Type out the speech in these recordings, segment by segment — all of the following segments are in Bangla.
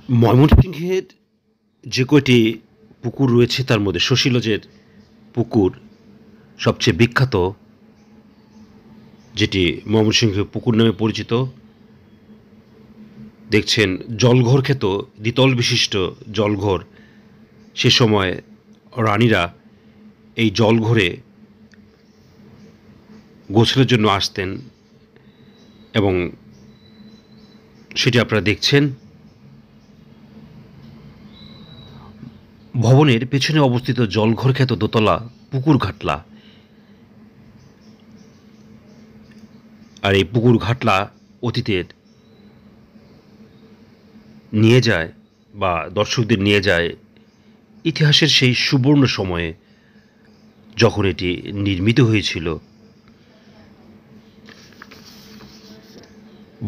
ময়মনসিংহের যে কয়টি পুকুর রয়েছে তার মধ্যে শশীলজের পুকুর সবচেয়ে বিখ্যাত, যেটি ময়মনসিংহ পুকুর নামে পরিচিত। দেখছেন জলঘর খ্যাত দ্বিতল বিশিষ্ট জলঘর। সে সময় রানীরা এই জলঘরে গোসলের জন্য আসতেন এবং সেটি আপনারা দেখছেন। ভবনের পেছনে অবস্থিত জলঘর খ্যাত দোতলা পুকুর ঘাটলা। আর এই পুকুর ঘাটলা অতীতের নিয়ে যায় বা দর্শকদের নিয়ে যায় ইতিহাসের সেই সুবর্ণ সময়ে যখন এটি নির্মিত হয়েছিল।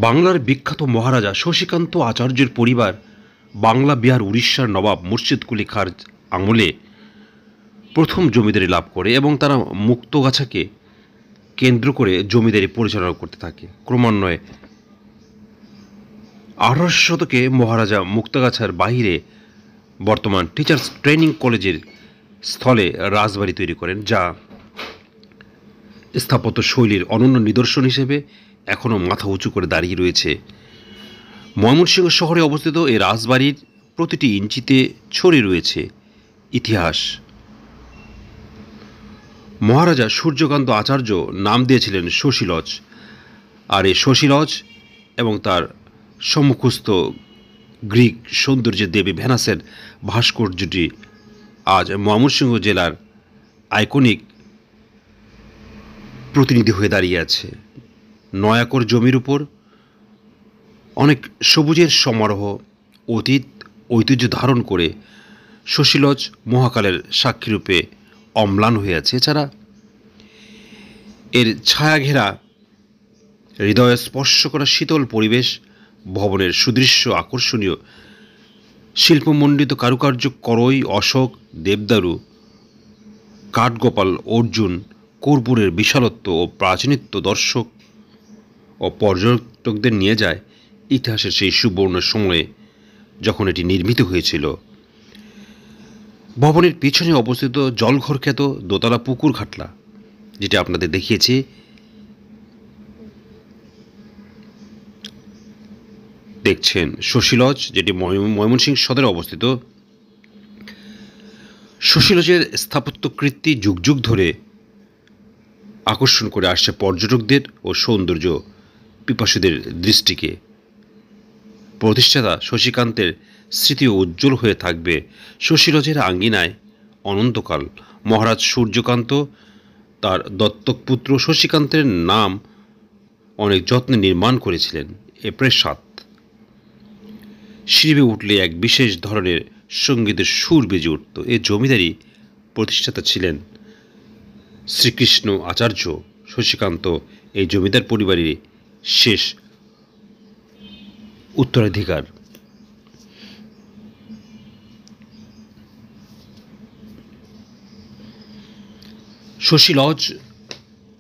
বাংলার বিখ্যাত মহারাজা শশীকান্ত আচার্যের পরিবার বাংলা বিহার উড়িষ্যার নবাব মুর্শিদ কুলি খাঁর আমলে প্রথম জমিদারি লাভ করে এবং তারা মুক্তগাছাকে কেন্দ্র করে জমিদারি পরিচালনা করতে থাকে। ক্রমান্বয়ে 1800 শতকে মহারাজা মুক্তাগাছার বাহিরে বর্তমান টিচার্স ট্রেনিং কলেজের স্থলে রাজবাড়ি তৈরি করেন, যা স্থাপত্য শৈলীর অনন্য নিদর্শন হিসেবে এখনও মাথা উঁচু করে দাঁড়িয়ে রয়েছে। ময়মনসিংহ শহরে অবস্থিত এই রাজবাড়ির প্রতিটি ইঞ্চিতে ছড়িয়ে রয়েছে ইতিহাস। মহারাজা সূর্যকান্ত আচার্য নাম দিয়েছিলেন শশীলজ, আর এই শশীলজ এবং তার সম্মুখস্থ গ্রিক সৌন্দর্যের দেবী ভেনাসের ভাস্কর্যটি আজ ময়মনসিংহ জেলার আইকনিক প্রতিনিধি হয়ে দাঁড়িয়ে আছে। 9 একর জমির উপর অনেক সবুজের সমারোহ অতীত ঐতিহ্য ধারণ করে শশীলজ মহাকালের সাক্ষীরূপে অম্লান হয়ে আছে। এছাড়া এর ছায়া ঘেরা হৃদয় স্পর্শ করা শীতল পরিবেশ, ভবনের সুদৃশ্য আকর্ষণীয় শিল্পমণ্ডিত কারুকার্য, করই, অশোক, দেবদারু, কাঠগোপাল, অর্জুন, কর্পূরের বিশালত্ব ও প্রাচীনত্ব দর্শক ও পর্যটকদের নিয়ে যায় ইতিহাসের সেই সুবর্ণ সময়ে যখন এটি নির্মিত হয়েছিল। ভবনের পিছনে অবস্থিত জলঘর খ্যাত দোতলা পুকুর ঘাটলা, যেটা আপনাদের দেখিয়েছি, দেখছেন শশীলজ, যেটি ময়মনসিংহ সদরে অবস্থিত। শশীলজের স্থাপত্যকৃতি যুগ যুগ ধরে আকর্ষণ করে আসছে পর্যটকদের ও সৌন্দর্য পিপাসুদের দৃষ্টিকে। প্রতিষ্ঠাতা শশীকান্তের স্মৃতি উজ্জ্বল হয়ে থাকবে শশীলজের আঙ্গিনায় অনন্তকাল। মহারাজ সূর্যকান্ত তার দত্তক পুত্র শশীকান্তের নাম অনেক যত্নে নির্মাণ করেছিলেন। এ প্রাসাদ সিঁড়ি উঠলে এক বিশেষ ধরনের সঙ্গীতের সুর বেজে উঠত। এ জমিদারি প্রতিষ্ঠাতা ছিলেন শ্রীকৃষ্ণ আচার্য। শশীকান্ত এই জমিদার পরিবারের শেষ উত্তরাধিকার। শশীলজ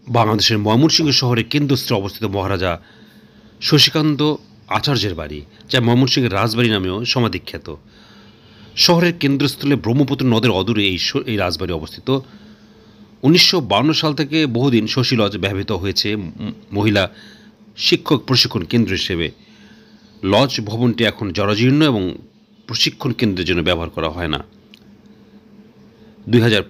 বাংলাদেশের ময়মনসিংহ শহরের কেন্দ্রস্থলে অবস্থিত মহারাজা শশীকান্ত আচার্যের বাড়ি, যা ময়মনসিংহের রাজবাড়ি নামেও সমাধিখ্যাত। শহরের কেন্দ্রস্থলে ব্রহ্মপুত্র নদের অদূরে এই রাজবাড়ি অবস্থিত। 1952 সাল থেকে বহুদিন শশীলজ ব্যবহৃত হয়েছে মহিলা শিক্ষক প্রশিক্ষণ কেন্দ্র হিসেবে। লজ ভবনটি এখন জরাজীর্ণ এবং প্রশিক্ষণ কেন্দ্রের জন্য ব্যবহার করা হয় না। 2015